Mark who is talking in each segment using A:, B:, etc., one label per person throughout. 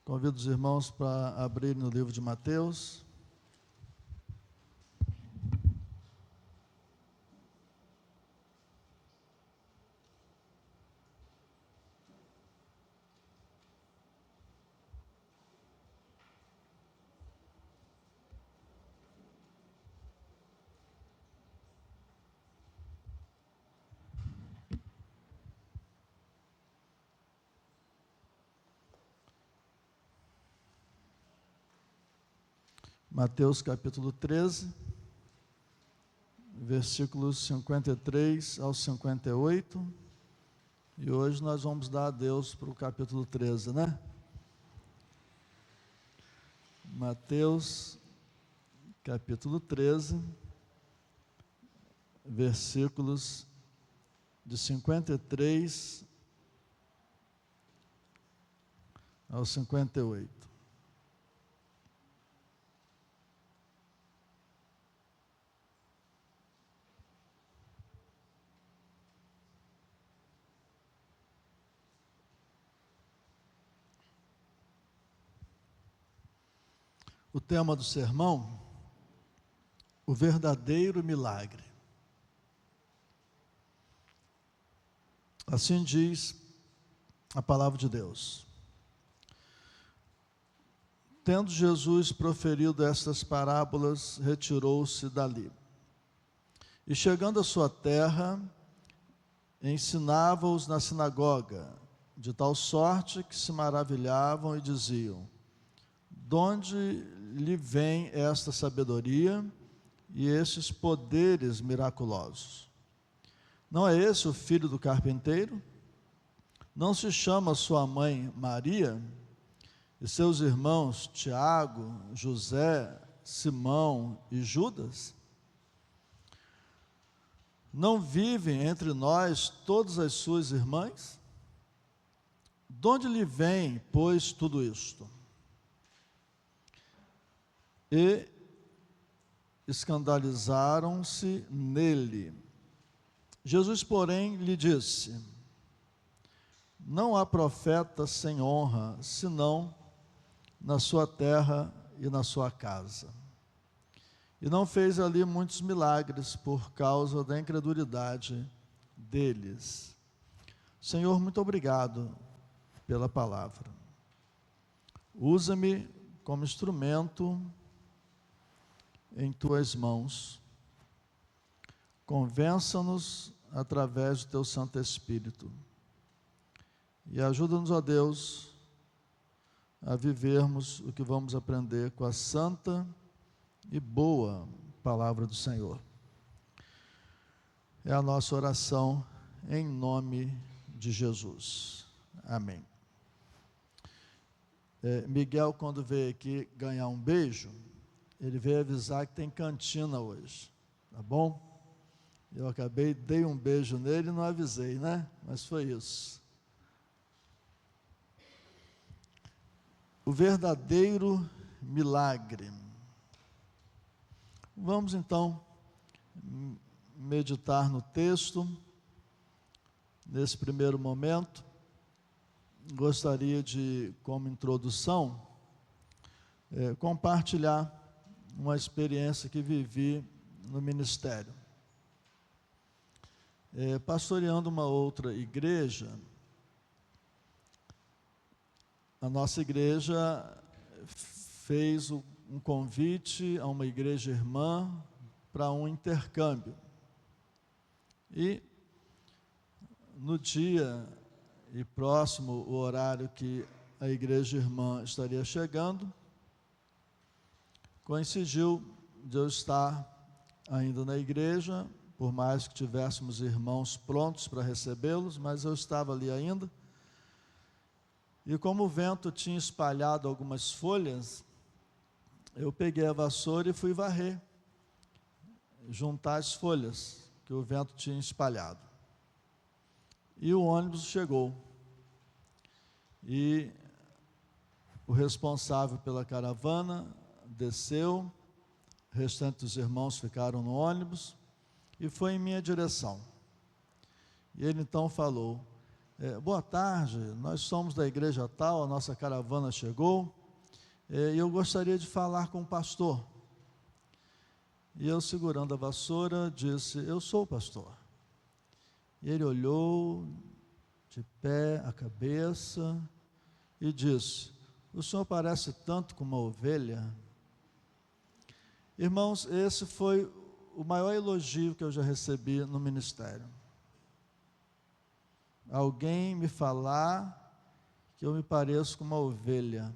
A: Convido os irmãos para abrir no livro de Mateus. Mateus capítulo 13, versículos 53 ao 58, e hoje nós vamos dar adeus para o capítulo 13, né? Mateus capítulo 13, versículos de 53 ao 58. O tema do sermão: o verdadeiro milagre. Assim diz a palavra de Deus. Tendo Jesus proferido estas parábolas, retirou-se dali. E chegando à sua terra, ensinava-os na sinagoga, de tal sorte que se maravilhavam e diziam: de onde lhe vem esta sabedoria e estes poderes miraculosos? Não é esse o filho do carpinteiro? Não se chama sua mãe Maria? E seus irmãos Tiago, José, Simão e Judas? Não vivem entre nós todas as suas irmãs? De onde lhe vem, pois, tudo isto? E escandalizaram-se nele. Jesus, porém, lhe disse: não há profeta sem honra, senão na sua terra e na sua casa. E não fez ali muitos milagres por causa da incredulidade deles. Senhor, muito obrigado pela palavra. Usa-me como instrumento em tuas mãos. Convença-nos através do teu Santo Espírito. E ajuda-nos, ó Deus, a vivermos o que vamos aprender com a santa e boa palavra do Senhor. É a nossa oração em nome de Jesus. Amém. Miguel, quando veio aqui ganhar um beijo, ele veio avisar que tem cantina hoje, tá bom? Eu dei um beijo nele e não avisei, né? Mas foi isso. O verdadeiro milagre. Vamos então meditar no texto. Nesse primeiro momento, gostaria de, como introdução, compartilhar uma experiência que vivi no ministério. Pastoreando uma outra igreja, a nossa igreja fez um convite a uma igreja irmã para um intercâmbio. E no dia e próximo o horário que a igreja irmã estaria chegando, coincidiu de eu estar ainda na igreja, por mais que tivéssemos irmãos prontos para recebê-los, mas eu estava ali ainda. E como o vento tinha espalhado algumas folhas, eu peguei a vassoura e fui varrer, juntar as folhas que o vento tinha espalhado. E o ônibus chegou. E o responsável pela caravana desceu, o restante dos irmãos ficaram no ônibus e foi em minha direção. E ele então falou: boa tarde, nós somos da igreja tal, a nossa caravana chegou, e eu gostaria de falar com o pastor. E eu, segurando a vassoura, disse: eu sou o pastor. E ele olhou de pé a cabeça e disse: o senhor parece tanto com uma ovelha. Irmãos, esse foi o maior elogio que eu já recebi no ministério. Alguém me falar que eu me pareço com uma ovelha.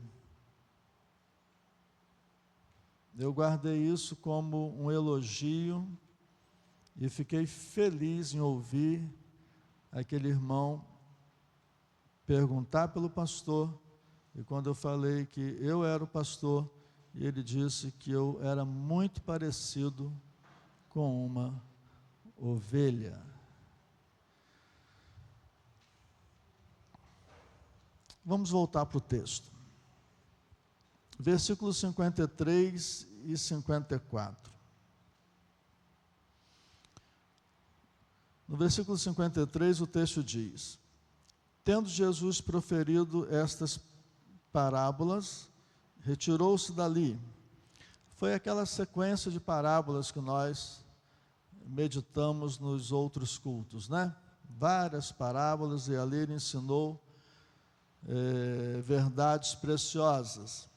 A: Eu guardei isso como um elogio e fiquei feliz em ouvir aquele irmão perguntar pelo pastor, e quando eu falei que eu era o pastor, ele disse que eu era muito parecido com uma ovelha. Vamos voltar para o texto. Versículos 53 e 54. No versículo 53, o texto diz: tendo Jesus proferido estas parábolas, retirou-se dali. Foi aquela sequência de parábolas que nós meditamos nos outros cultos, né? Várias parábolas, e ali ele ensinou verdades preciosas.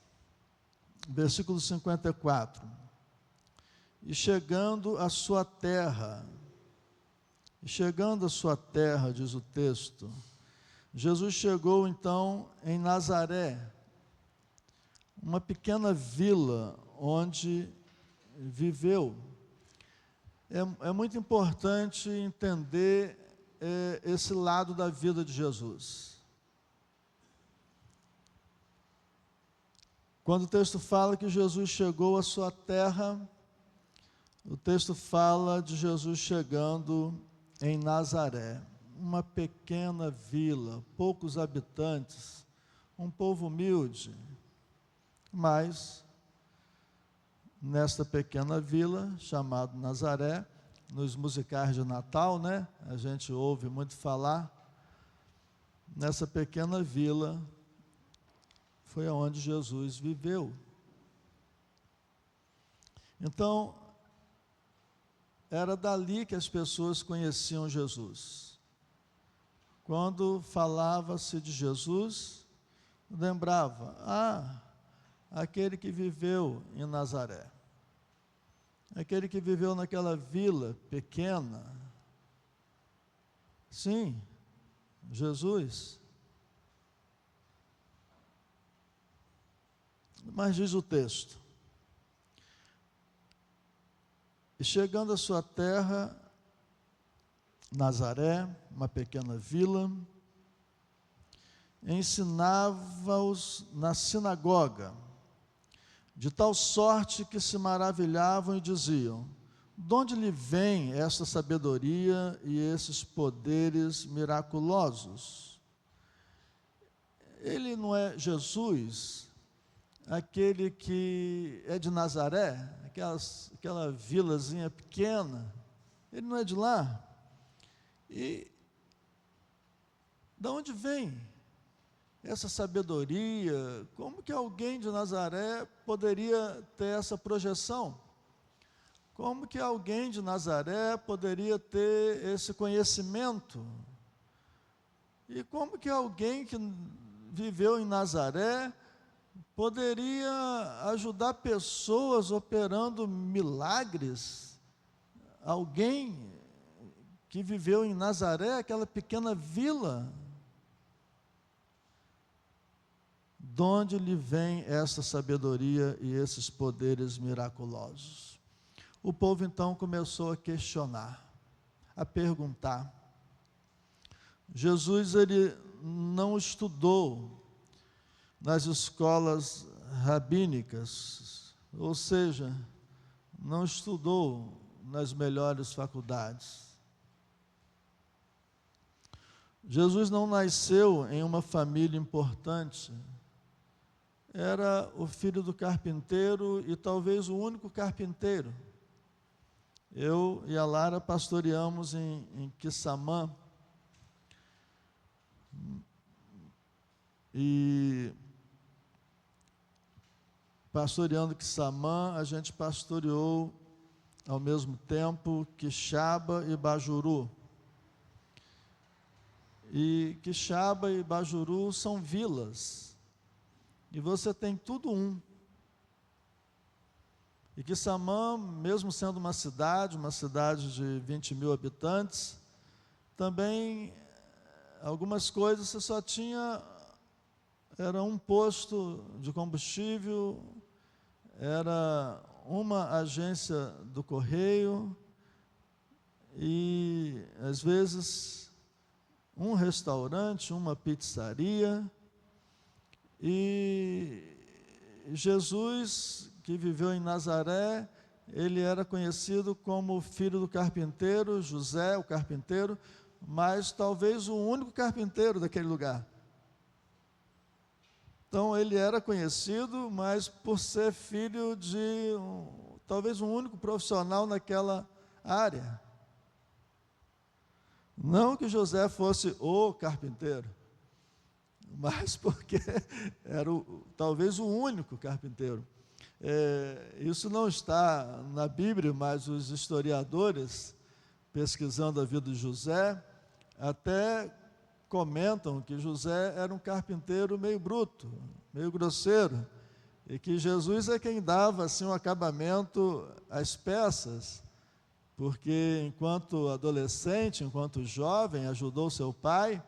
A: Versículo 54. E chegando à sua terra, diz o texto, Jesus chegou então em Nazaré, uma pequena vila onde viveu. É muito importante entender esse lado da vida de Jesus. Quando o texto fala que Jesus chegou à sua terra, o texto fala de Jesus chegando em Nazaré, uma pequena vila, poucos habitantes, um povo humilde, mas nesta pequena vila, chamada Nazaré, nos musicais de Natal, né? A gente ouve muito falar, nessa pequena vila, foi onde Jesus viveu. Então, era dali que as pessoas conheciam Jesus. Quando falava-se de Jesus, lembrava: aquele que viveu em Nazaré, aquele que viveu naquela vila pequena. Sim, Jesus. Mas diz o texto: e chegando à sua terra, Nazaré, uma pequena vila, ensinava-os na sinagoga, de tal sorte que se maravilhavam e diziam: de onde lhe vem esta sabedoria e esses poderes miraculosos? Ele não é Jesus, aquele que é de Nazaré, aquela vilazinha pequena? Ele não é de lá? E de onde vem essa sabedoria? Como que alguém de Nazaré poderia ter essa projeção? Como que alguém de Nazaré poderia ter esse conhecimento? E como que alguém que viveu em Nazaré poderia ajudar pessoas operando milagres? Alguém que viveu em Nazaré, aquela pequena vila. De onde lhe vem essa sabedoria e esses poderes miraculosos? O povo então começou a questionar, a perguntar. Jesus, ele não estudou nas escolas rabínicas, ou seja, não estudou nas melhores faculdades. Jesus não nasceu em uma família importante. Era o filho do carpinteiro e talvez o único carpinteiro. Eu e a Lara pastoreamos em Quissamã. E pastoreando Quissamã, a gente pastoreou ao mesmo tempo Quixaba e Bajuru. E Quixaba e Bajuru são vilas, e você tem tudo um. E Quissamã, mesmo sendo uma cidade de 20 mil habitantes, também algumas coisas você só tinha, era um posto de combustível, era uma agência do correio e, às vezes, um restaurante, uma pizzaria. E Jesus, que viveu em Nazaré, ele era conhecido como filho do carpinteiro, José, o carpinteiro, mas talvez o único carpinteiro daquele lugar. Então, ele era conhecido, mas por ser filho de talvez um único profissional naquela área. Não que José fosse o carpinteiro, mas porque era talvez o único carpinteiro. Isso não está na Bíblia, mas os historiadores, pesquisando a vida de José, até comentam que José era um carpinteiro meio bruto, meio grosseiro, e que Jesus é quem dava assim um acabamento às peças, porque enquanto adolescente, enquanto jovem, ajudou seu pai,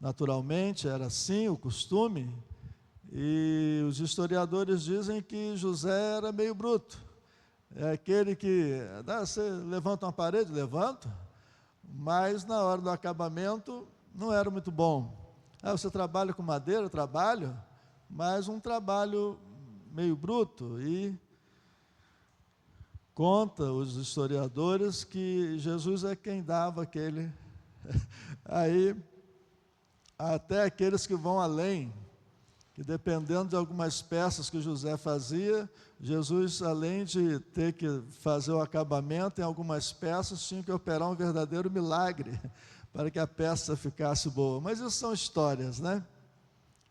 A: naturalmente era assim o costume, e os historiadores dizem que José era meio bruto, é aquele que, você levanta uma parede, levanto, mas na hora do acabamento não era muito bom. Você trabalha com madeira? Eu trabalho, mas um trabalho meio bruto. E conta os historiadores que Jesus é quem dava aquele. Aí, até aqueles que vão além, que dependendo de algumas peças que José fazia, Jesus, além de ter que fazer o acabamento em algumas peças, tinha que operar um verdadeiro milagre para que a peça ficasse boa. Mas isso são histórias, né?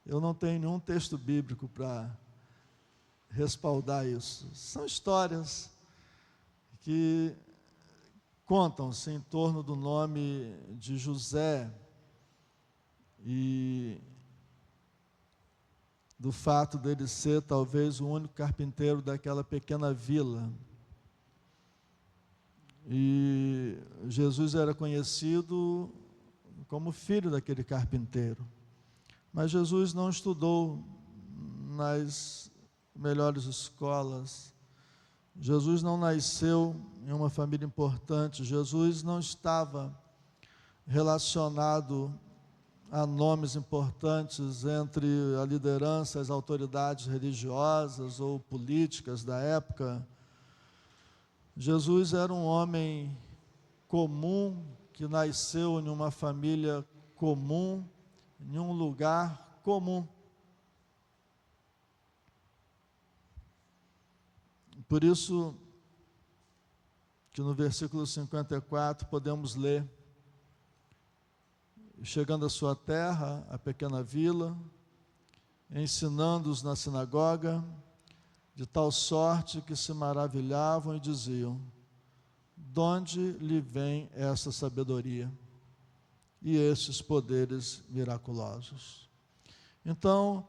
A: Eu não tenho nenhum texto bíblico para respaldar isso. São histórias que contam-se em torno do nome de José e do fato dele ser talvez o único carpinteiro daquela pequena vila. E Jesus era conhecido como filho daquele carpinteiro. Mas Jesus não estudou nas melhores escolas. Jesus não nasceu em uma família importante. Jesus não estava relacionado a nomes importantes entre a liderança, as autoridades religiosas ou políticas da época. Jesus era um homem comum, que nasceu em uma família comum, em um lugar comum. Por isso que no versículo 54 podemos ler: chegando à sua terra, a pequena vila, ensinando-os na sinagoga, de tal sorte que se maravilhavam e diziam: de onde lhe vem essa sabedoria e esses poderes miraculosos? Então,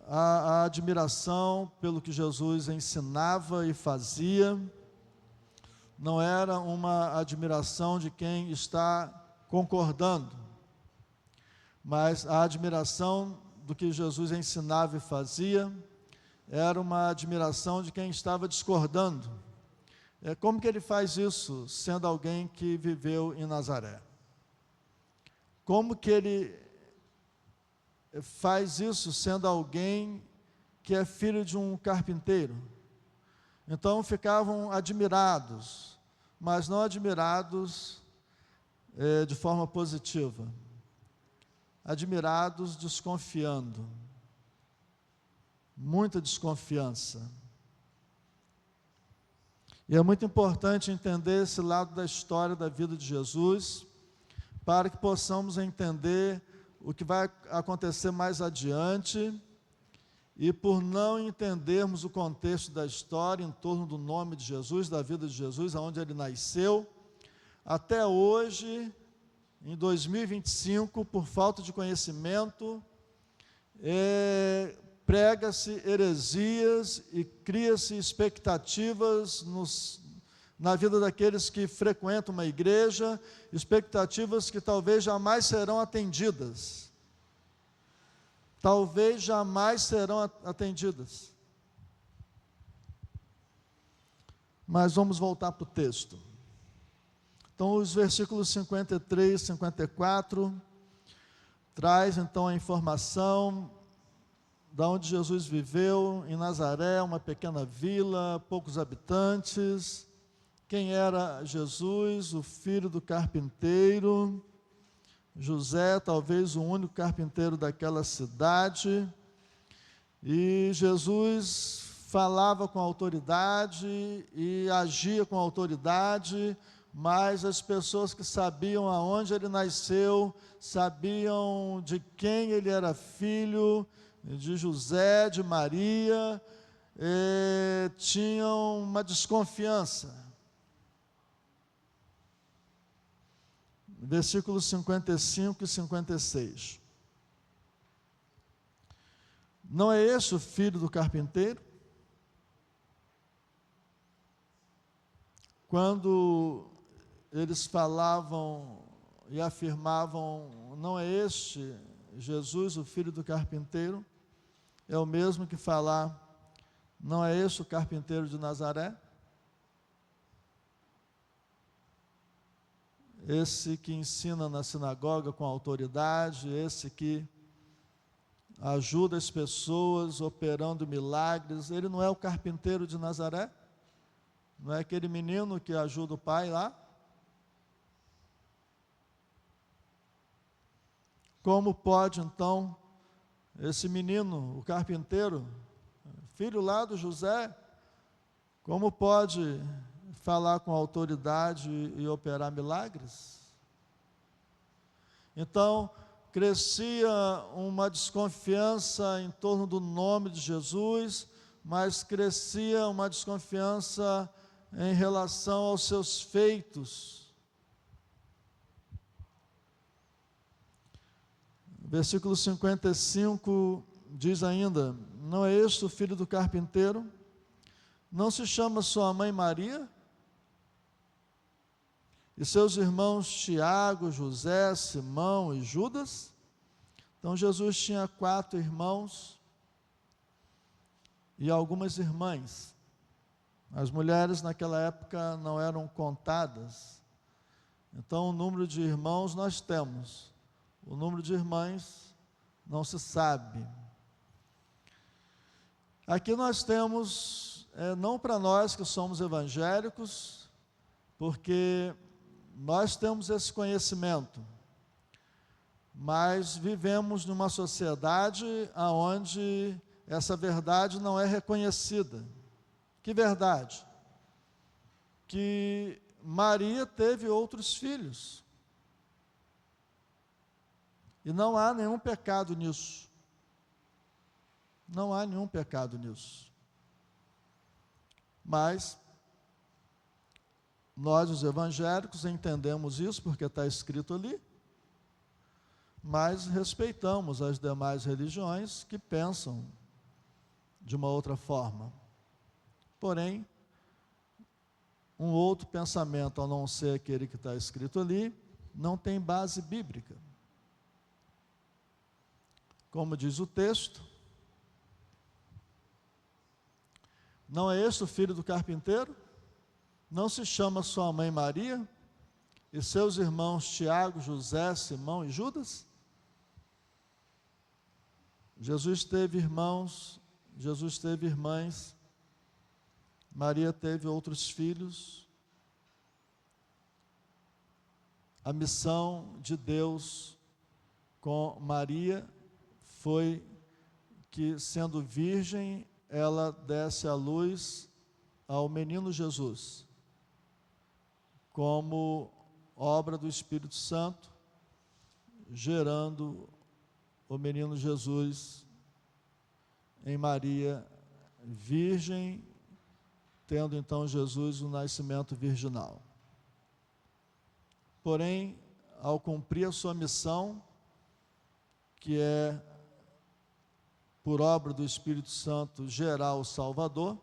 A: a admiração pelo que Jesus ensinava e fazia não era uma admiração de quem está concordando, mas a admiração do que Jesus ensinava e fazia era uma admiração de quem estava discordando. Como que ele faz isso, sendo alguém que viveu em Nazaré? Como que ele faz isso, sendo alguém que é filho de um carpinteiro? Então ficavam admirados, mas não admirados de forma positiva. Admirados desconfiando. Muita desconfiança. E é muito importante entender esse lado da história da vida de Jesus, para que possamos entender o que vai acontecer mais adiante, e por não entendermos o contexto da história em torno do nome de Jesus, da vida de Jesus, aonde ele nasceu, até hoje, em 2025, por falta de conhecimento, prega-se heresias e cria-se expectativas na vida daqueles que frequentam uma igreja, expectativas que talvez jamais serão atendidas. Talvez jamais serão atendidas. Mas vamos voltar para o texto. Então, os versículos 53 e 54 traz então a informação de onde Jesus viveu, em Nazaré, uma pequena vila, poucos habitantes. Quem era Jesus? O filho do carpinteiro. José, talvez o único carpinteiro daquela cidade. E Jesus falava com autoridade e agia com autoridade, mas as pessoas que sabiam aonde ele nasceu, sabiam de quem ele era filho, de José, de Maria, tinham uma desconfiança. Versículos 55 e 56. Não é esse o filho do carpinteiro? Quando eles falavam e afirmavam, não é este Jesus, o filho do carpinteiro? É o mesmo que falar, não é este o carpinteiro de Nazaré? Esse que ensina na sinagoga com autoridade, esse que ajuda as pessoas operando milagres, ele não é o carpinteiro de Nazaré? Não é aquele menino que ajuda o pai lá? Como pode então esse menino, o carpinteiro, filho lá do José, como pode falar com autoridade e operar milagres? Então, crescia uma desconfiança em torno do nome de Jesus, mas crescia uma desconfiança em relação aos seus feitos. Versículo 55 diz ainda, não é este o filho do carpinteiro? Não se chama sua mãe Maria? E seus irmãos Tiago, José, Simão e Judas? Então Jesus tinha 4 irmãos e algumas irmãs. As mulheres naquela época não eram contadas. Então o número de irmãos nós temos. O número de irmãs não se sabe. Aqui nós temos, não para nós que somos evangélicos, porque nós temos esse conhecimento, mas vivemos numa sociedade onde essa verdade não é reconhecida. Que verdade? Que Maria teve outros filhos. E não há nenhum pecado nisso. Não há nenhum pecado nisso. Mas nós, os evangélicos, entendemos isso porque está escrito ali, mas respeitamos as demais religiões que pensam de uma outra forma. Porém, um outro pensamento, a não ser aquele que está escrito ali, não tem base bíblica. Como diz o texto, não é este o filho do carpinteiro? Não se chama sua mãe Maria? E seus irmãos Tiago, José, Simão e Judas? Jesus teve irmãos, Jesus teve irmãs, Maria teve outros filhos. A missão de Deus com Maria foi que, sendo virgem, ela desse à luz ao menino Jesus, como obra do Espírito Santo, gerando o menino Jesus em Maria, virgem, tendo então Jesus o nascimento virginal. Porém, ao cumprir a sua missão, que é, por obra do Espírito Santo, gerar o Salvador,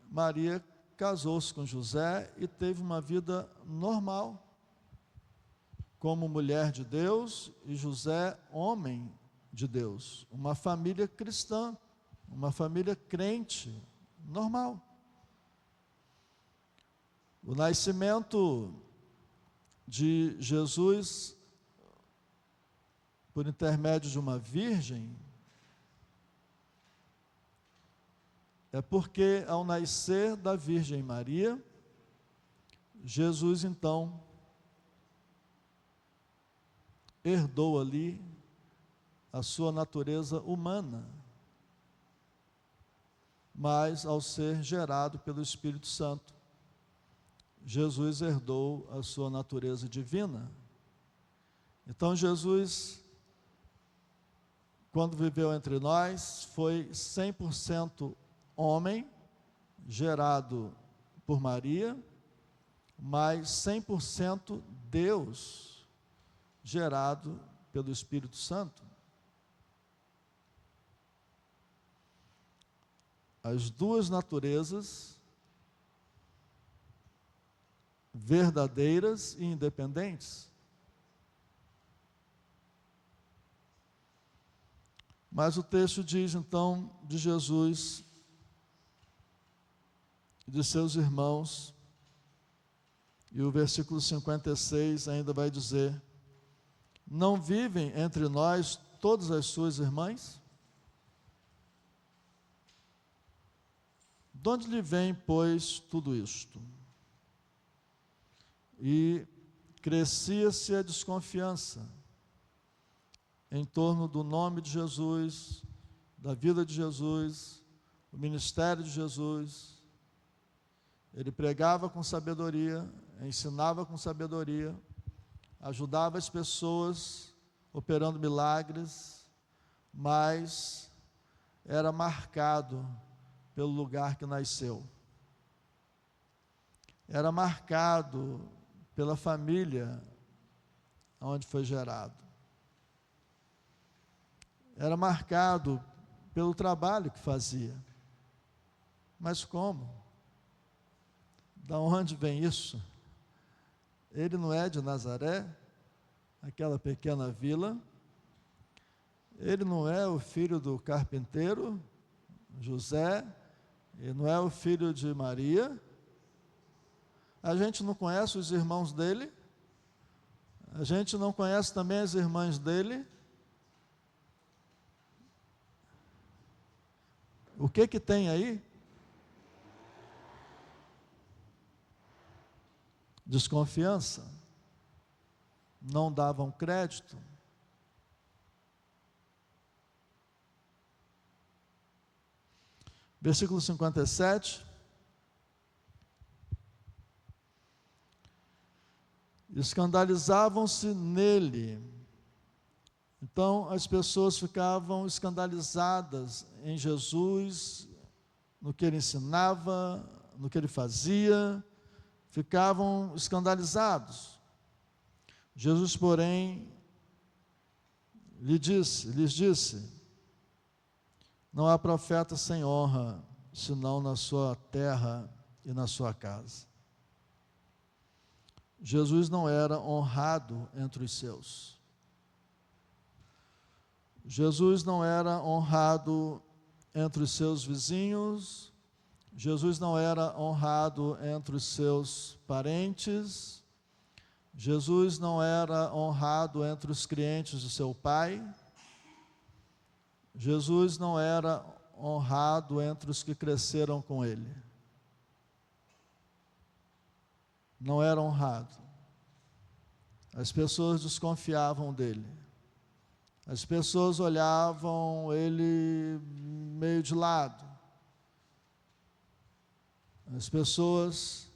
A: Maria casou-se com José e teve uma vida normal, como mulher de Deus, e José, homem de Deus. Uma família cristã, uma família crente, normal. O nascimento de Jesus, por intermédio de uma virgem, é porque ao nascer da Virgem Maria, Jesus então herdou ali a sua natureza humana, mas ao ser gerado pelo Espírito Santo, Jesus herdou a sua natureza divina. Então Jesus, quando viveu entre nós, foi 100% homem, gerado por Maria, mas 100% Deus, gerado pelo Espírito Santo. As duas naturezas verdadeiras e independentes. Mas o texto diz então de Jesus e de seus irmãos, e o versículo 56 ainda vai dizer: não vivem entre nós todas as suas irmãs? De onde lhe vem, pois, tudo isto? E crescia-se a desconfiança em torno do nome de Jesus, da vida de Jesus, o ministério de Jesus. Ele pregava com sabedoria, ensinava com sabedoria, ajudava as pessoas, operando milagres, mas era marcado pelo lugar que nasceu. Era marcado pela família onde foi gerado. Era marcado pelo trabalho que fazia. Mas como? Da onde vem isso? Ele não é de Nazaré, aquela pequena vila. Ele não é o filho do carpinteiro, José. Ele não é o filho de Maria. A gente não conhece os irmãos dele. A gente não conhece também as irmãs dele. O que tem aí? Desconfiança. Não davam crédito. Versículo 57. Escandalizavam-se nele. Então as pessoas ficavam escandalizadas em Jesus, no que ele ensinava, no que ele fazia, ficavam escandalizados. Jesus, porém, lhes disse: não há profeta sem honra, senão na sua terra e na sua casa. Jesus não era honrado entre os seus. Jesus não era honrado entre os seus vizinhos. Jesus não era honrado entre os seus parentes. Jesus não era honrado entre os clientes de seu pai. Jesus não era honrado entre os que cresceram com ele. Não era honrado. As pessoas desconfiavam dele. As pessoas olhavam ele meio de lado. As pessoas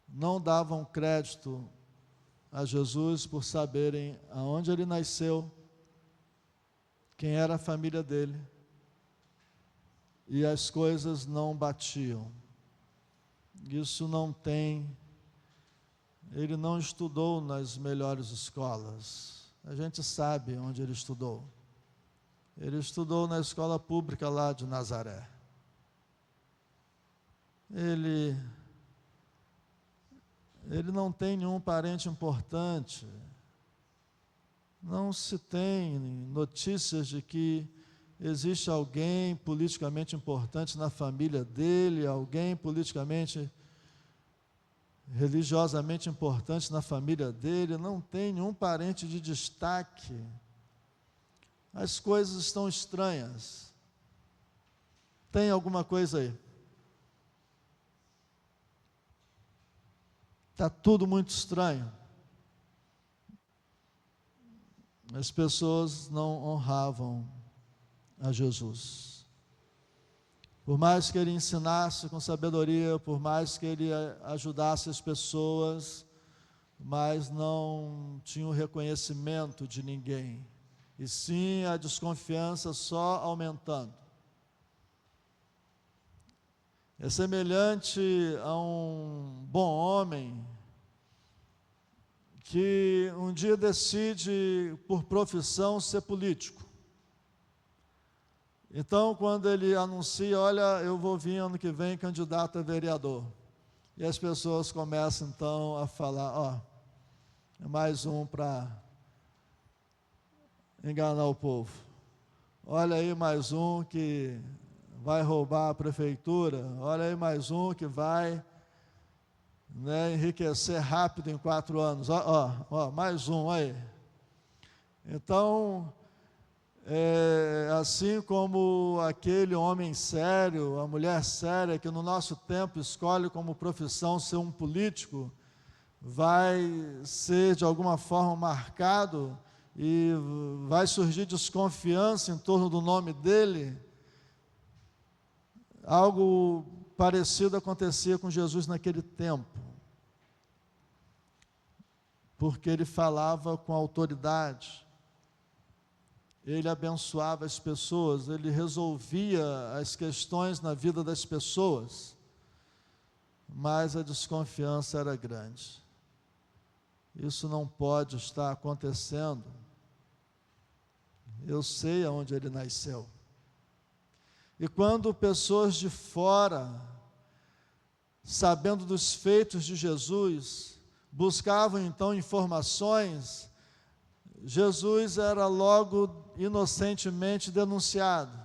A: não davam crédito a Jesus por saberem aonde ele nasceu, quem era a família dele, e as coisas não batiam. Isso não tem. Ele não estudou nas melhores escolas. A gente sabe onde ele estudou. Ele estudou na escola pública lá de Nazaré. Ele não tem nenhum parente importante. Não se tem notícias de que existe alguém politicamente importante na família dele, alguém politicamente, religiosamente importante na família dele. Não tem nenhum parente de destaque. As coisas estão estranhas. Tem alguma coisa aí? Está tudo muito estranho. As pessoas não honravam a Jesus. Por mais que ele ensinasse com sabedoria, por mais que ele ajudasse as pessoas, mas não tinha o reconhecimento de ninguém. E sim a desconfiança só aumentando. É semelhante a um bom homem que um dia decide, por profissão, ser político. Então, quando ele anuncia, olha, eu vou vir ano que vem candidato a vereador. E as pessoas começam, então, a falar, é mais um para enganar o povo. Olha aí mais um que vai roubar a prefeitura. Olha aí mais um que vai enriquecer rápido em 4 anos. Mais um aí. Então, assim como aquele homem sério, a mulher séria, que no nosso tempo escolhe como profissão ser um político, vai ser de alguma forma marcado e vai surgir desconfiança em torno do nome dele. Algo parecido acontecia com Jesus naquele tempo, porque ele falava com autoridade, ele abençoava as pessoas, ele resolvia as questões na vida das pessoas, mas a desconfiança era grande. Isso não pode estar acontecendo. Eu sei aonde ele nasceu. E quando pessoas de fora, sabendo dos feitos de Jesus, buscavam então informações, Jesus era logo inocentemente denunciado.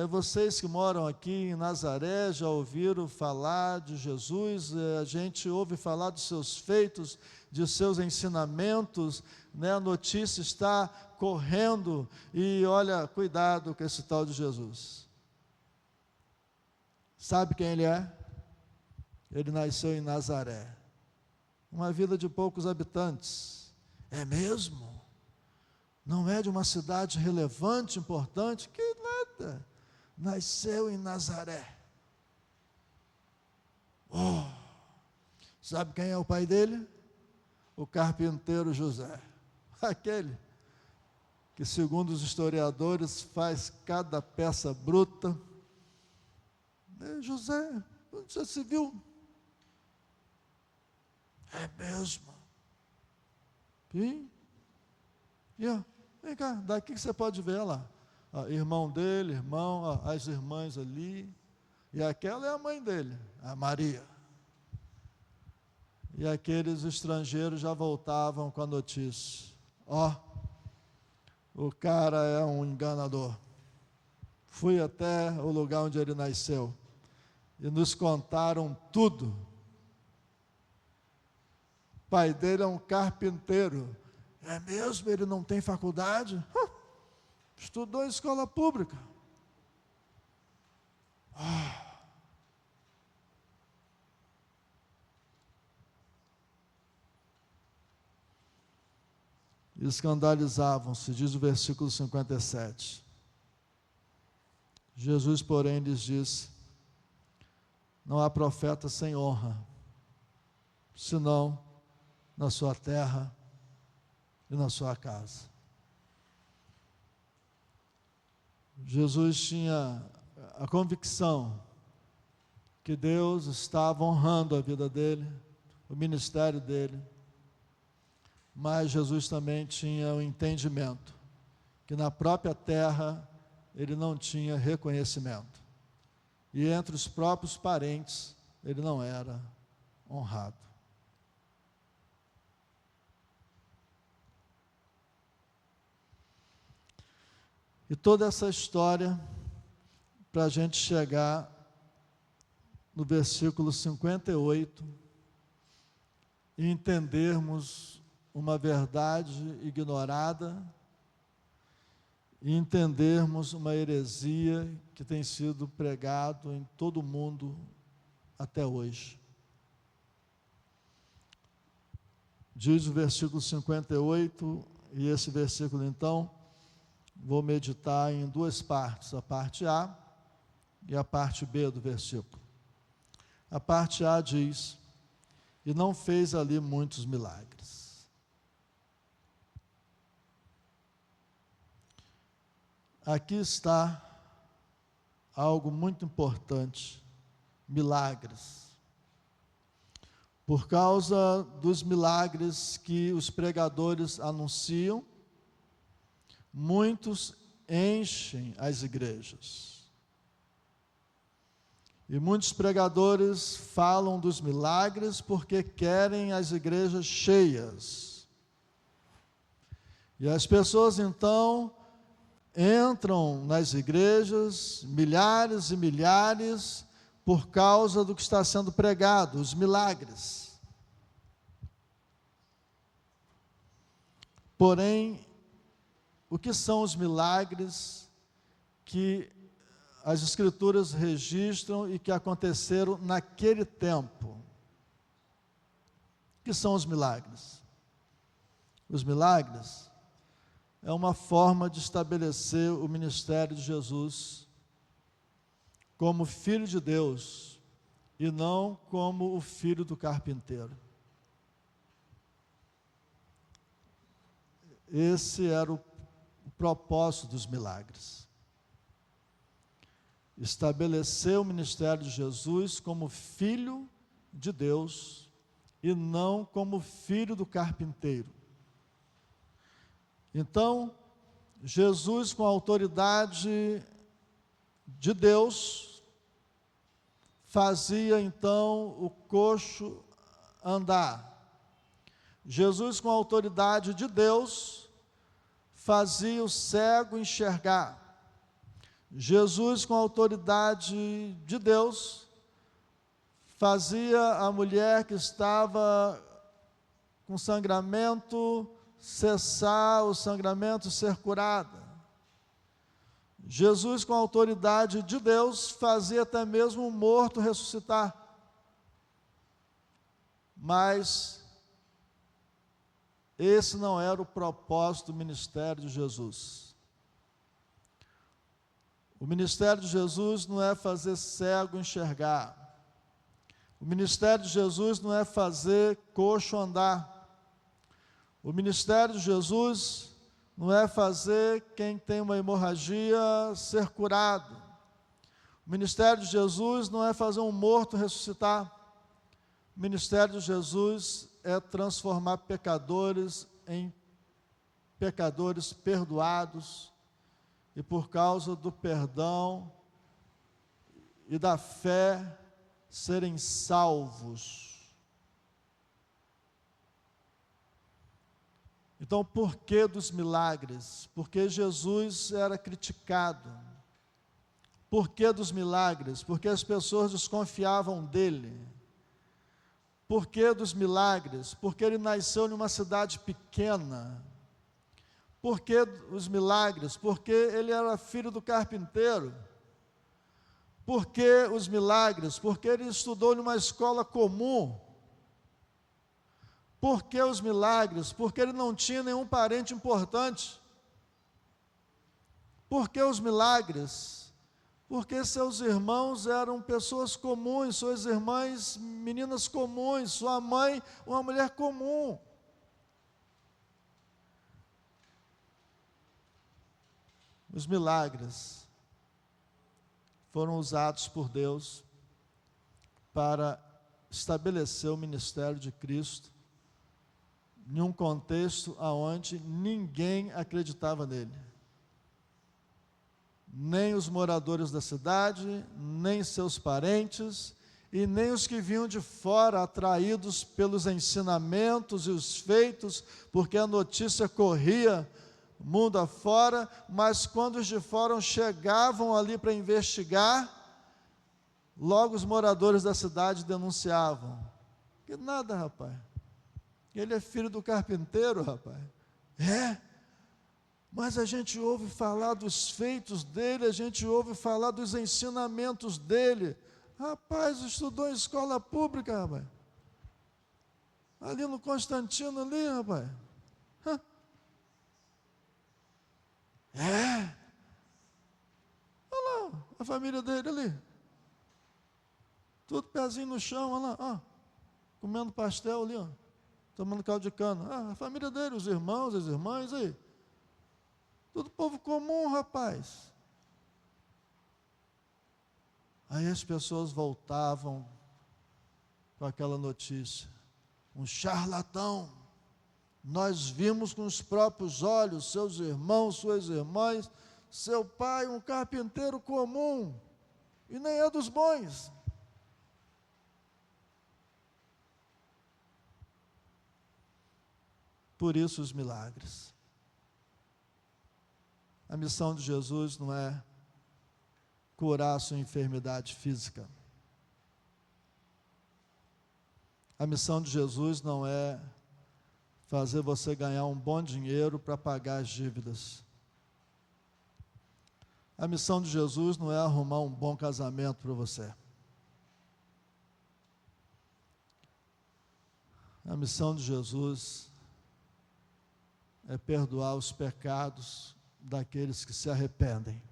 A: Vocês que moram aqui em Nazaré já ouviram falar de Jesus, a gente ouve falar dos seus feitos, de seus ensinamentos, a notícia está correndo, e olha, cuidado com esse tal de Jesus. Sabe quem ele é? Ele nasceu em Nazaré, uma vila de poucos habitantes. É mesmo? Não é de uma cidade relevante, importante? Que nada! Nasceu em Nazaré. Sabe quem é o pai dele? O carpinteiro José, aquele que, segundo os historiadores, faz cada peça bruta. José, onde já se viu? É mesmo? Sim. Vem cá, daqui que você pode ver lá. Irmão dele, as irmãs ali. E aquela é a mãe dele, a Maria. E aqueles estrangeiros já voltavam com a notícia. O cara é um enganador. Fui até o lugar onde ele nasceu. E nos contaram tudo. O pai dele é um carpinteiro. É mesmo? Ele não tem faculdade? Estudou em escola pública. Escandalizavam-se, diz o versículo 57. Jesus, porém, lhes disse: não há profeta sem honra, senão na sua terra e na sua casa. Jesus tinha a convicção que Deus estava honrando a vida dele, o ministério dele, mas Jesus também tinha o entendimento que na própria terra ele não tinha reconhecimento, e entre os próprios parentes ele não era honrado. E toda essa história, para a gente chegar no versículo 58 e entendermos uma verdade ignorada e entendermos uma heresia que tem sido pregado em todo o mundo até hoje. Diz o versículo 58, e esse versículo então, vou meditar em duas partes, a parte A e a parte B do versículo. A parte A diz: e não fez ali muitos milagres. Aqui está algo muito importante: milagres. Por causa dos milagres que os pregadores anunciam, muitos enchem as igrejas. E muitos pregadores falam dos milagres porque querem as igrejas cheias. E as pessoas então entram nas igrejas, milhares e milhares, por causa do que está sendo pregado, os milagres. Porém, o que são os milagres que as Escrituras registram e que aconteceram naquele tempo? O que são os milagres? Os milagres é uma forma de estabelecer o ministério de Jesus como Filho de Deus e não como o filho do carpinteiro. Esse era o propósito dos milagres. Estabelecer o ministério de Jesus como Filho de Deus e não como filho do carpinteiro. Então, Jesus, com a autoridade de Deus, fazia então o coxo andar. Jesus, com a autoridade de Deus, fazia o cego enxergar. Jesus, com a autoridade de Deus, fazia a mulher que estava com sangramento cessar o sangramento, ser curada. Jesus, com a autoridade de Deus, fazia até mesmo o morto ressuscitar. Mas esse não era o propósito do ministério de Jesus. O ministério de Jesus não é fazer cego enxergar. O ministério de Jesus não é fazer coxo andar. O ministério de Jesus não é fazer quem tem uma hemorragia ser curado. O ministério de Jesus não é fazer um morto ressuscitar. O ministério de Jesus é transformar pecadores em pecadores perdoados, e por causa do perdão e da fé serem salvos. Então, por que dos milagres? Porque Jesus era criticado. Por que dos milagres? Porque as pessoas desconfiavam dele. Por que dos milagres? Porque ele nasceu numa cidade pequena. Por que os milagres? Porque ele era filho do carpinteiro. Por que os milagres? Porque ele estudou numa escola comum. Por que os milagres? Porque ele não tinha nenhum parente importante. Por que os milagres? porque seus irmãos eram pessoas comuns, suas irmãs, meninas comuns, sua mãe, uma mulher comum. Os milagres foram usados por Deus para estabelecer o ministério de Cristo em um contexto onde ninguém acreditava nele. Nem os moradores da cidade, nem seus parentes, e nem os que vinham de fora, atraídos pelos ensinamentos e os feitos, porque a notícia corria mundo afora, mas quando os de fora chegavam ali para investigar, logo os moradores da cidade denunciavam. Que nada, rapaz. Ele é filho do carpinteiro, rapaz. Mas a gente ouve falar dos feitos dele, a gente ouve falar dos ensinamentos dele. Rapaz, estudou em escola pública, rapaz. Ali no Constantino, ali, rapaz. Olha lá, a família dele ali. Tudo pezinho no chão, olha lá, comendo pastel ali, tomando caldo de cana. A família dele, os irmãos, as irmãs aí. Tudo povo comum, rapaz. Aí as pessoas voltavam com aquela notícia. Um charlatão. Nós vimos com os próprios olhos, seus irmãos, suas irmãs, seu pai, um carpinteiro comum. E nem é dos bons. Por isso os milagres. A missão de Jesus não é curar a sua enfermidade física. A missão de Jesus não é fazer você ganhar um bom dinheiro para pagar as dívidas. A missão de Jesus não é arrumar um bom casamento para você. A missão de Jesus é perdoar os pecados daqueles que se arrependem.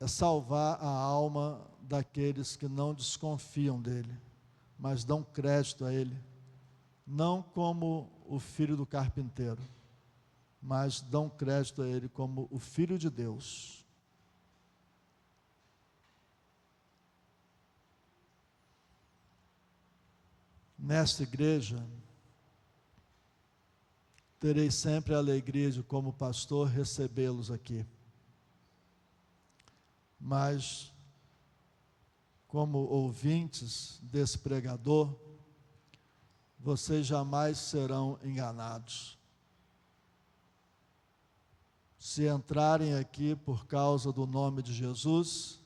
A: É salvar a alma daqueles que não desconfiam dele, mas dão crédito a ele, não como o filho do carpinteiro, mas dão crédito a ele como o Filho de Deus. Nesta igreja, terei sempre a alegria de, como pastor, recebê-los aqui. Mas, como ouvintes desse pregador, vocês jamais serão enganados. Se entrarem aqui por causa do nome de Jesus,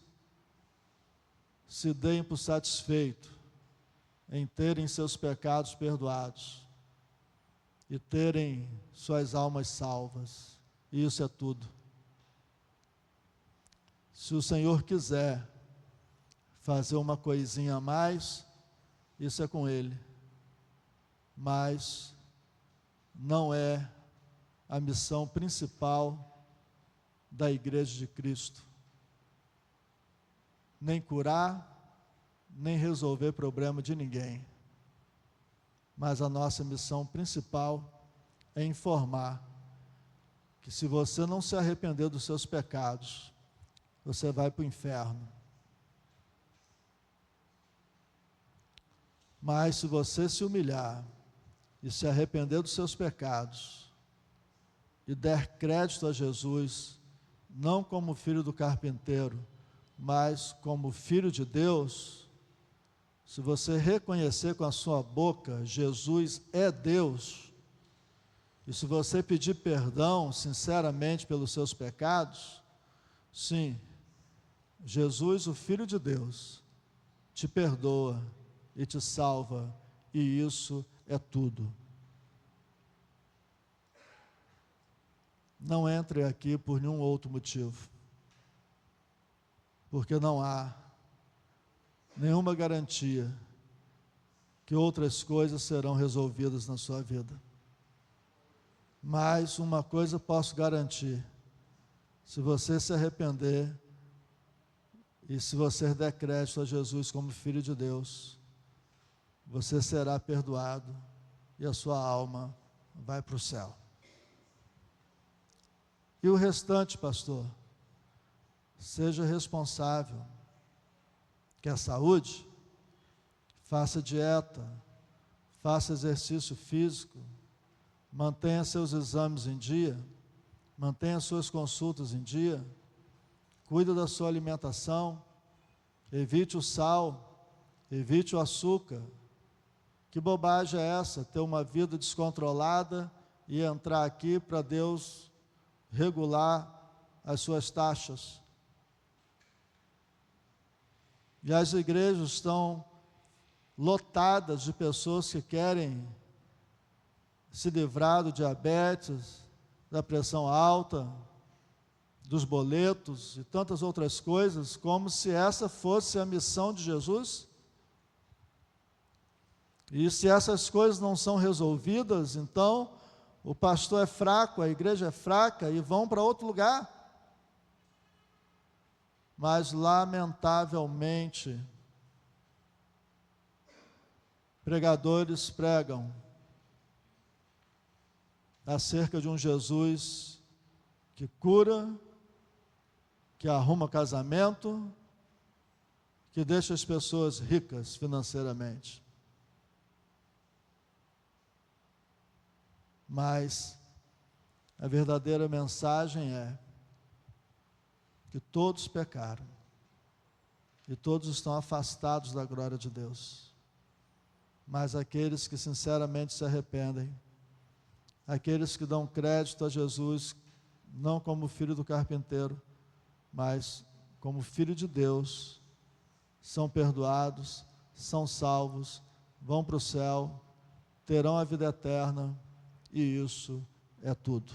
A: se deem por satisfeito em terem seus pecados perdoados e terem suas almas salvas. Isso é tudo. Se o Senhor quiser fazer uma coisinha a mais, isso é com Ele. Mas não é a missão principal da Igreja de Cristo. Nem curar, nem resolver problema de ninguém. Mas a nossa missão principal é informar que se você não se arrepender dos seus pecados, você vai para o inferno. Mas se você se humilhar e se arrepender dos seus pecados e der crédito a Jesus, não como filho do carpinteiro, mas como filho de Deus, se você reconhecer com a sua boca Jesus é Deus, e se você pedir perdão sinceramente pelos seus pecados, sim, Jesus, o Filho de Deus, te perdoa e te salva, e isso é tudo. Não entre aqui por nenhum outro motivo, porque não há nenhuma garantia que outras coisas serão resolvidas na sua vida. Mas uma coisa posso garantir: se você se arrepender e se você der crédito a Jesus como Filho de Deus, você será perdoado e a sua alma vai para o céu. E o restante, pastor? Seja responsável. Quer saúde? Faça dieta, faça exercício físico, mantenha seus exames em dia, mantenha suas consultas em dia, cuide da sua alimentação, evite o sal, evite o açúcar. Que bobagem é essa, ter uma vida descontrolada e entrar aqui para Deus regular as suas taxas? E as igrejas estão lotadas de pessoas que querem se livrar do diabetes, da pressão alta, dos boletos e tantas outras coisas, como se essa fosse a missão de Jesus. E se essas coisas não são resolvidas, então o pastor é fraco, a igreja é fraca e vão para outro lugar. Mas, lamentavelmente, pregadores pregam acerca de um Jesus que cura, que arruma casamento, que deixa as pessoas ricas financeiramente. Mas a verdadeira mensagem é que todos pecaram e todos estão afastados da glória de Deus. Mas aqueles que sinceramente se arrependem, aqueles que dão crédito a Jesus, não como filho do carpinteiro, mas como filho de Deus, são perdoados, são salvos, vão para o céu, terão a vida eterna, e isso é tudo.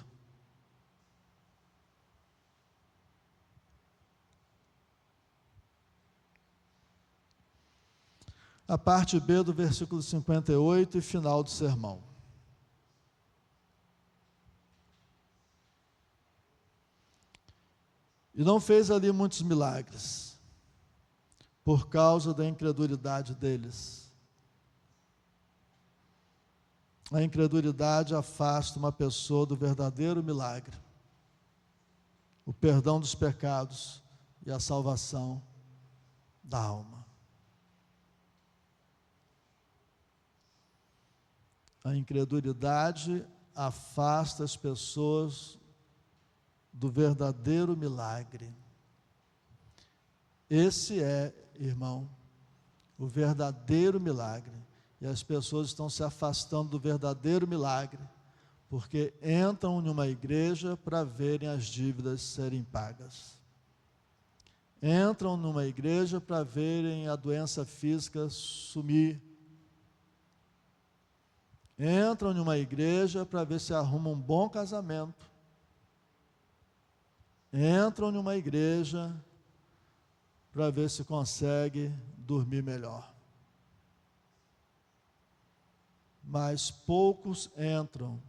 A: A parte B do versículo 58 e final do sermão. E não fez ali muitos milagres, por causa da incredulidade deles. A incredulidade afasta uma pessoa do verdadeiro milagre, o perdão dos pecados e a salvação da alma. A incredulidade afasta as pessoas do verdadeiro milagre. Esse é, irmão, o verdadeiro milagre. E as pessoas estão se afastando do verdadeiro milagre, porque entram numa igreja para verem as dívidas serem pagas. Entram numa igreja para verem a doença física sumir. Entram numa igreja para ver se arrumam um bom casamento. Entram numa igreja para ver se consegue dormir melhor. Mas poucos entram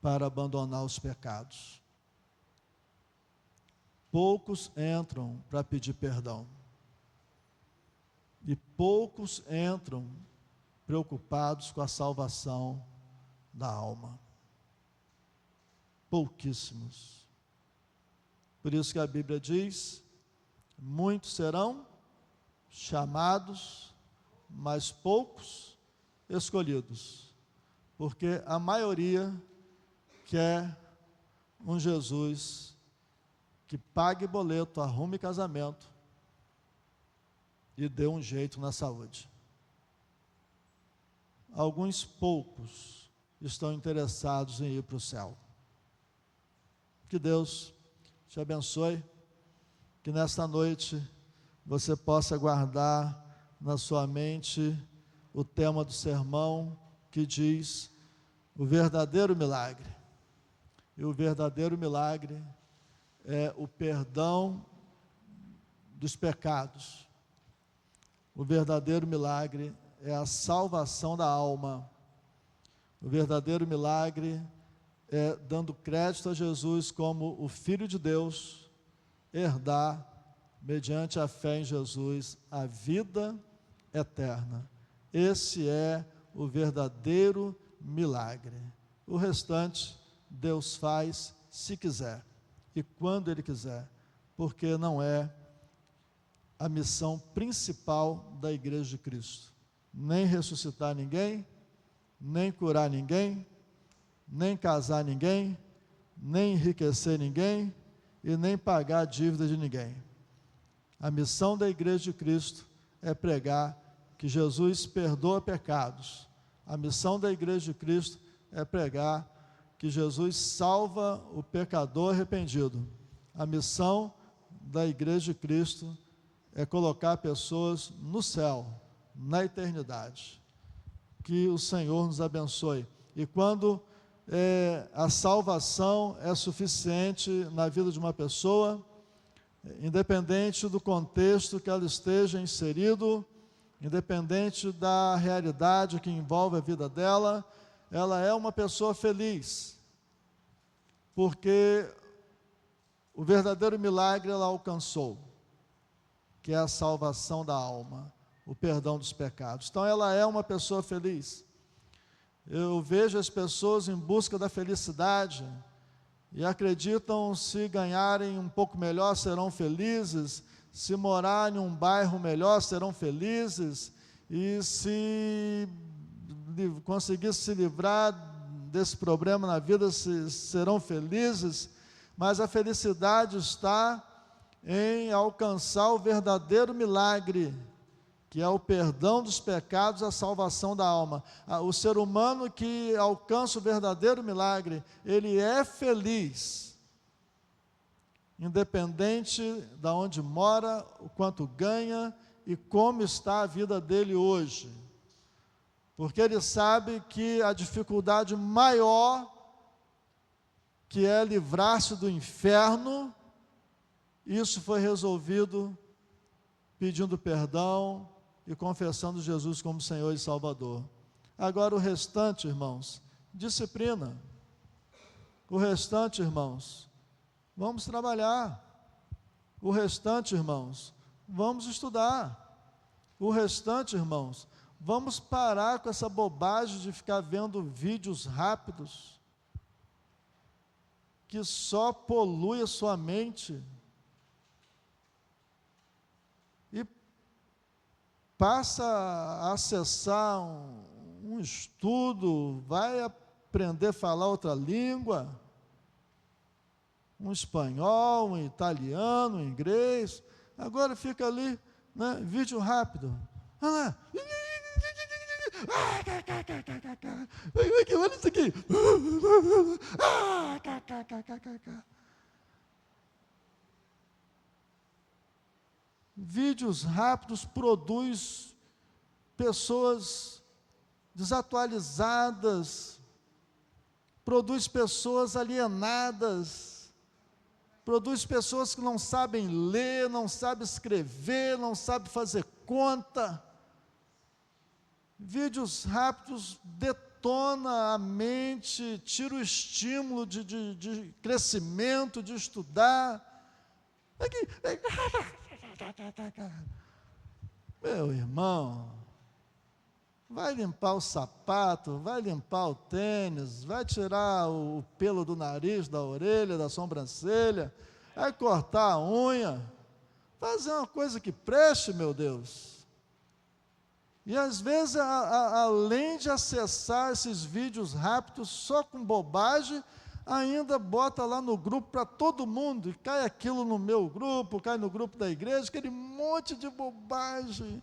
A: para abandonar os pecados. Poucos entram para pedir perdão. E poucos entram preocupados com a salvação da alma. Pouquíssimos. Por isso que a Bíblia diz: muitos serão chamados, mas poucos escolhidos. Porque a maioria quer um Jesus que pague boleto, arrume casamento e dê um jeito na saúde. Alguns poucos estão interessados em ir para o céu. Que Deus te abençoe, que nesta noite você possa guardar na sua mente o tema do sermão que diz o verdadeiro milagre. E o verdadeiro milagre é o perdão dos pecados. O verdadeiro milagre é a salvação da alma. O verdadeiro milagre dando crédito a Jesus como o Filho de Deus, herdar, mediante a fé em Jesus, a vida eterna. Esse é o verdadeiro milagre. O restante, Deus faz se quiser e quando Ele quiser, porque não é a missão principal da Igreja de Cristo. Nem ressuscitar ninguém, nem curar ninguém, nem casar ninguém, nem enriquecer ninguém e nem pagar a dívida de ninguém. A missão da Igreja de Cristo é pregar que Jesus perdoa pecados. A missão da Igreja de Cristo é pregar que Jesus salva o pecador arrependido. A missão da Igreja de Cristo é colocar pessoas no céu, na eternidade. Que o Senhor nos abençoe. E quando a salvação é suficiente na vida de uma pessoa, independente do contexto que ela esteja inserido, independente da realidade que envolve a vida dela, ela é uma pessoa feliz, porque o verdadeiro milagre ela alcançou, que é a salvação da alma, o perdão dos pecados. Então ela é uma pessoa feliz. Eu vejo as pessoas em busca da felicidade e acreditam se ganharem um pouco melhor serão felizes, se morar em um bairro melhor serão felizes, e se conseguir se livrar desse problema na vida serão felizes, mas a felicidade está em alcançar o verdadeiro milagre, que é o perdão dos pecados, a salvação da alma. O ser humano que alcança o verdadeiro milagre, ele é feliz, independente de onde mora, o quanto ganha e como está a vida dele hoje. Porque ele sabe que a dificuldade maior, que é livrar-se do inferno, isso foi resolvido pedindo perdão e confessando Jesus como Senhor e Salvador. Agora o restante, irmãos, disciplina. O restante, irmãos, vamos trabalhar. O restante, irmãos, vamos estudar. O restante, irmãos, vamos parar com essa bobagem de ficar vendo vídeos rápidos, que só polui a sua mente. E passa a acessar um estudo, vai aprender a falar outra língua, um espanhol, um italiano, um inglês. Agora fica ali, né, vídeo rápido. Olha isso aqui. Vídeos rápidos produz pessoas desatualizadas, produz pessoas alienadas, produz pessoas que não sabem ler, não sabem escrever, não sabem fazer conta. Vídeos rápidos detona a mente, tira o estímulo de crescimento, de estudar. Meu irmão, vai limpar o sapato, vai limpar o tênis, vai tirar o pelo do nariz, da orelha, da sobrancelha, vai cortar a unha, fazer uma coisa que preste, meu Deus. E às vezes, além de acessar esses vídeos rápidos só com bobagem, ainda bota lá no grupo para todo mundo, e cai aquilo no meu grupo, cai no grupo da igreja, aquele monte de bobagem.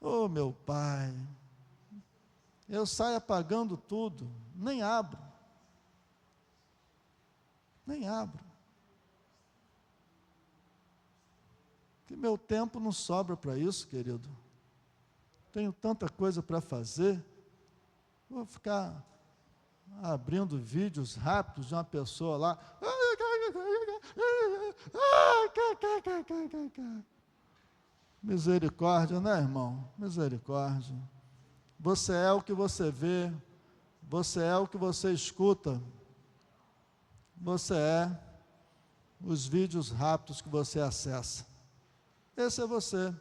A: Oh, meu Pai, eu saio apagando tudo, nem abro. Que meu tempo não sobra para isso, querido. Tenho tanta coisa para fazer, vou ficar abrindo vídeos rápidos de uma pessoa lá. Misericórdia, né, irmão? Misericórdia. Você é o que você vê, você é o que você escuta. você é os vídeos rápidos que você acessa. Esse é você.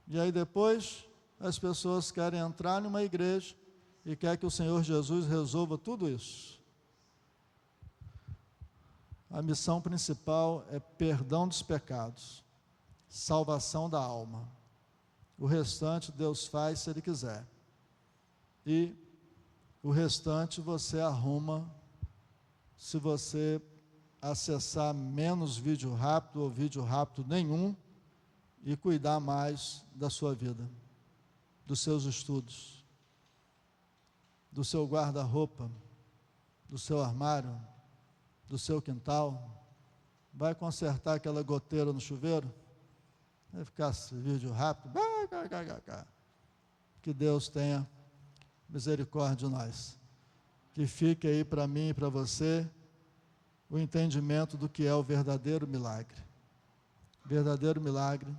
A: E aí depois as pessoas querem entrar numa igreja e querem que o Senhor Jesus resolva tudo isso. A missão principal é perdão dos pecados, salvação da alma. O restante Deus faz se Ele quiser. E o restante você arruma se você acessar menos vídeo rápido ou vídeo rápido nenhum e cuidar mais da sua vida, dos seus estudos, do seu guarda-roupa, do seu armário, do seu quintal. Vai consertar aquela goteira no chuveiro? Vai ficar esse vídeo rápido? Que Deus tenha misericórdia de nós. Que fique aí para mim e para você o entendimento do que é o verdadeiro milagre. O verdadeiro milagre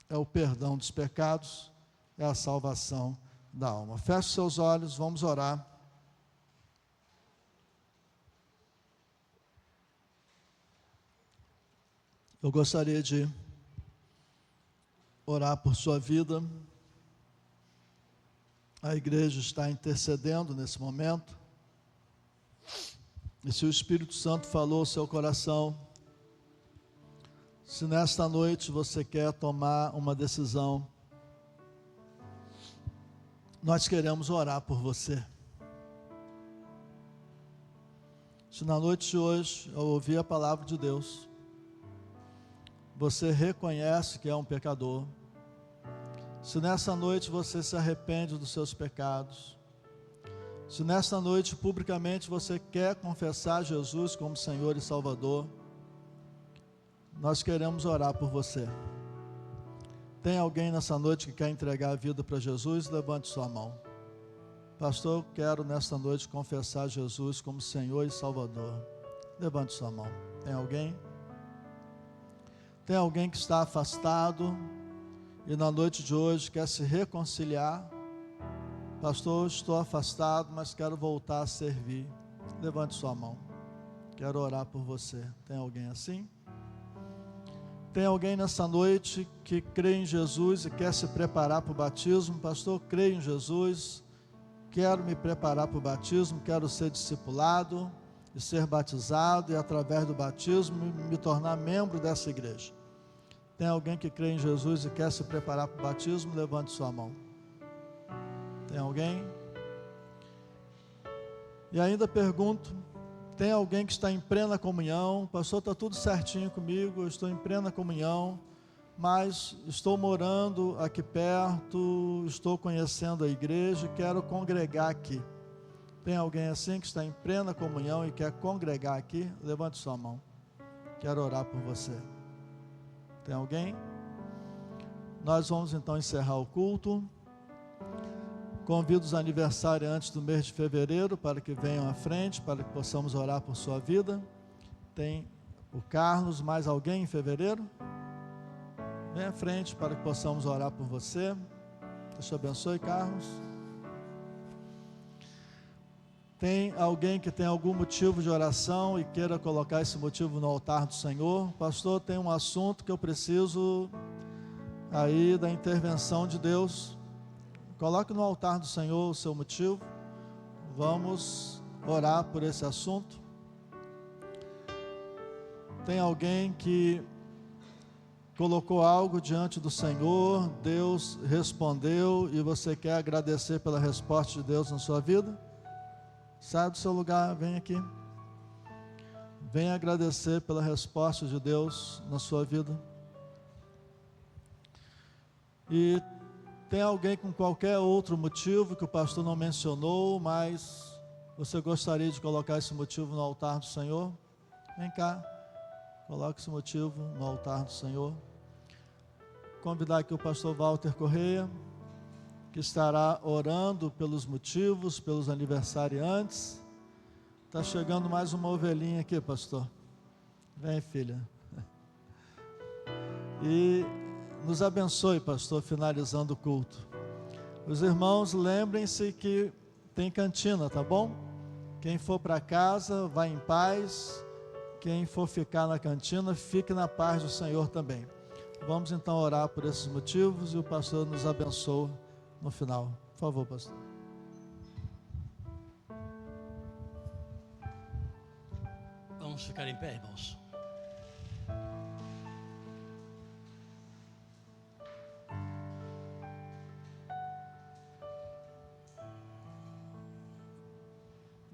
A: é o perdão dos pecados, é a salvação da alma. Feche seus olhos, vamos orar. Eu gostaria de orar por sua vida. A igreja está intercedendo nesse momento. E se o Espírito Santo falou ao seu coração, se nesta noite você quer tomar uma decisão, nós queremos orar por você. Se na noite de hoje, ao ouvir a palavra de Deus, você reconhece que é um pecador, se nessa noite você se arrepende dos seus pecados, se nesta noite publicamente você quer confessar Jesus como Senhor e Salvador, nós queremos orar por você. Tem alguém nessa noite que quer entregar a vida para Jesus? Levante sua mão. Pastor, eu quero nesta noite confessar Jesus como Senhor e Salvador. Levante sua mão. Tem alguém? Tem alguém que está afastado e na noite de hoje quer se reconciliar? Pastor, estou afastado, mas quero voltar a servir. Levante sua mão. Quero orar por você. Tem alguém assim? Tem alguém nessa noite que crê em Jesus e quer se preparar para o batismo? Pastor, creio em Jesus, quero me preparar para o batismo, quero ser discipulado e ser batizado e através do batismo me tornar membro dessa igreja. Tem alguém que crê em Jesus e quer se preparar para o batismo? Levante sua mão. Tem alguém? E ainda pergunto, tem alguém que está em plena comunhão? Pastor, está tudo certinho comigo, eu estou em plena comunhão, mas estou morando aqui perto, estou conhecendo a igreja, quero congregar aqui. Tem alguém assim que está em plena comunhão e quer congregar aqui? Levante sua mão. Quero orar por você. Tem alguém? Nós vamos então encerrar o culto. Convido os aniversariantes do mês de fevereiro para que venham à frente, para que possamos orar por sua vida. Tem o Carlos, mais alguém em fevereiro? Vem à frente para que possamos orar por você. Deus te abençoe, Carlos. Tem alguém que tem algum motivo de oração e queira colocar esse motivo no altar do Senhor? Pastor, tem um assunto que eu preciso aí da intervenção de Deus. Coloque no altar do Senhor o seu motivo. Vamos orar por esse assunto. Tem alguém que colocou algo diante do Senhor, Deus respondeu e você quer agradecer pela resposta de Deus na sua vida? Sai do seu lugar, vem aqui. Venha agradecer pela resposta de Deus na sua vida. E tem alguém com qualquer outro motivo que o pastor não mencionou, mas você gostaria de colocar esse motivo no altar do Senhor? Vem cá, coloque esse motivo no altar do Senhor. Convidar aqui o pastor Walter Correia, que estará orando pelos motivos, pelos aniversariantes. Está chegando mais uma ovelhinha aqui, pastor. Vem, filha. E nos abençoe, pastor, finalizando o culto. Os irmãos, lembrem-se que tem cantina, tá bom? Quem for para casa, vá em paz. Quem for ficar na cantina, fique na paz do Senhor também. Vamos então orar por esses motivos e o pastor nos abençoa no final. Por favor, pastor.
B: Vamos ficar em pé, irmãos.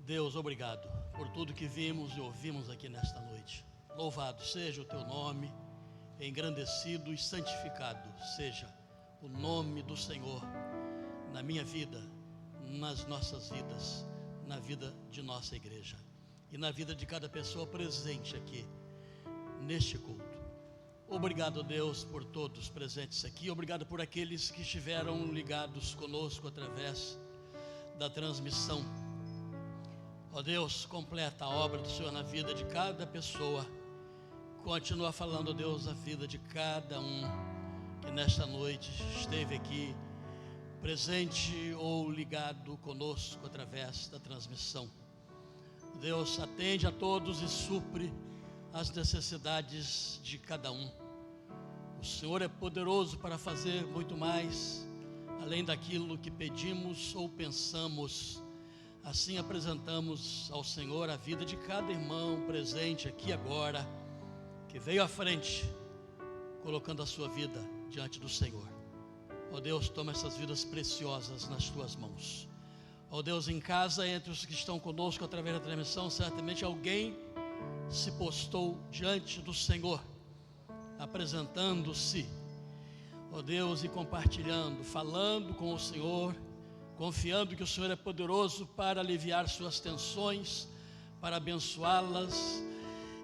B: Deus, obrigado por tudo que vimos e ouvimos aqui nesta noite. Louvado seja o teu nome, engrandecido e santificado seja o nome do Senhor na minha vida, nas nossas vidas, na vida de nossa igreja e na vida de cada pessoa presente aqui neste culto. Obrigado, Deus, por todos presentes aqui. Obrigado por aqueles que estiveram ligados conosco através da transmissão. Ó Deus, completa a obra do Senhor na vida de cada pessoa. Continua falando, Deus, a vida de cada um que nesta noite esteve aqui presente ou ligado conosco através da transmissão. Deus, atende a todos e supre as necessidades de cada um. O Senhor é poderoso para fazer muito mais, além daquilo que pedimos ou pensamos. Assim apresentamos ao Senhor a vida de cada irmão presente aqui agora, que veio à frente, colocando a sua vida diante do Senhor. Ó Deus, toma essas vidas preciosas nas tuas mãos. Ó Deus, em casa, entre os que estão conosco através da transmissão, certamente alguém se postou diante do Senhor, apresentando-se, ó Deus, e compartilhando, falando com o Senhor, confiando que o Senhor é poderoso para aliviar suas tensões, para abençoá-las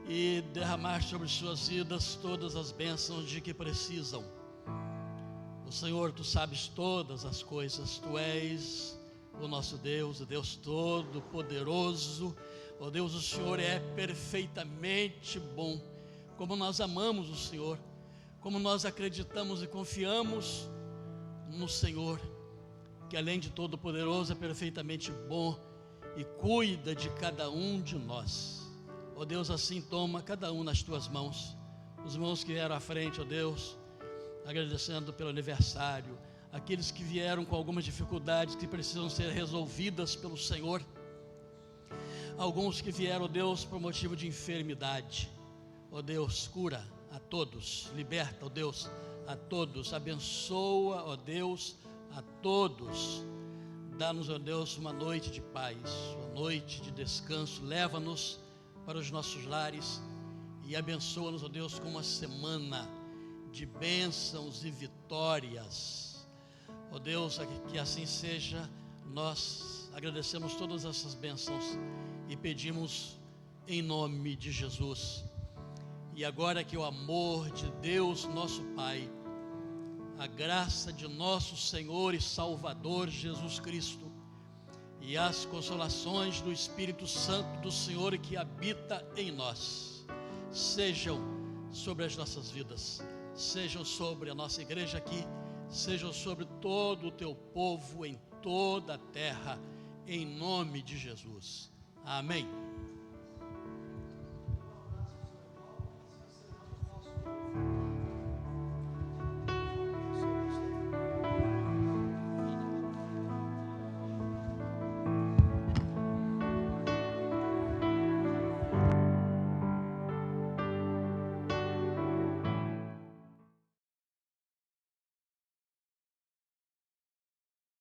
B: e derramar sobre suas vidas todas as bênçãos de que precisam. O Senhor, tu sabes todas as coisas, tu és o nosso Deus, o Deus todo-poderoso. Ó Deus, o Senhor é perfeitamente bom. Como nós amamos o Senhor, como nós acreditamos e confiamos no Senhor, que além de todo poderoso é perfeitamente bom e cuida de cada um de nós. Ó Deus, assim toma cada um nas tuas mãos, os irmãos que vieram à frente, ó Deus, agradecendo pelo aniversário, aqueles que vieram com algumas dificuldades que precisam ser resolvidas pelo Senhor, alguns que vieram, ó Deus, por motivo de enfermidade. Ó Deus, cura a todos, liberta, ó Deus, a todos, abençoa, ó Deus, a todos. Dá-nos, ó Deus, uma noite de paz, uma noite de descanso. Leva-nos para os nossos lares e abençoa-nos, ó Deus, com uma semana de bênçãos e vitórias. Ó Deus, que assim seja. Nós agradecemos todas essas bênçãos e pedimos em nome de Jesus. E agora que o amor de Deus, nosso Pai, a graça de nosso Senhor e Salvador Jesus Cristo e as consolações do Espírito Santo do Senhor que habita em nós, sejam sobre as nossas vidas, sejam sobre a nossa igreja aqui, sejam sobre todo o teu povo em toda a terra, em nome de Jesus. Amém.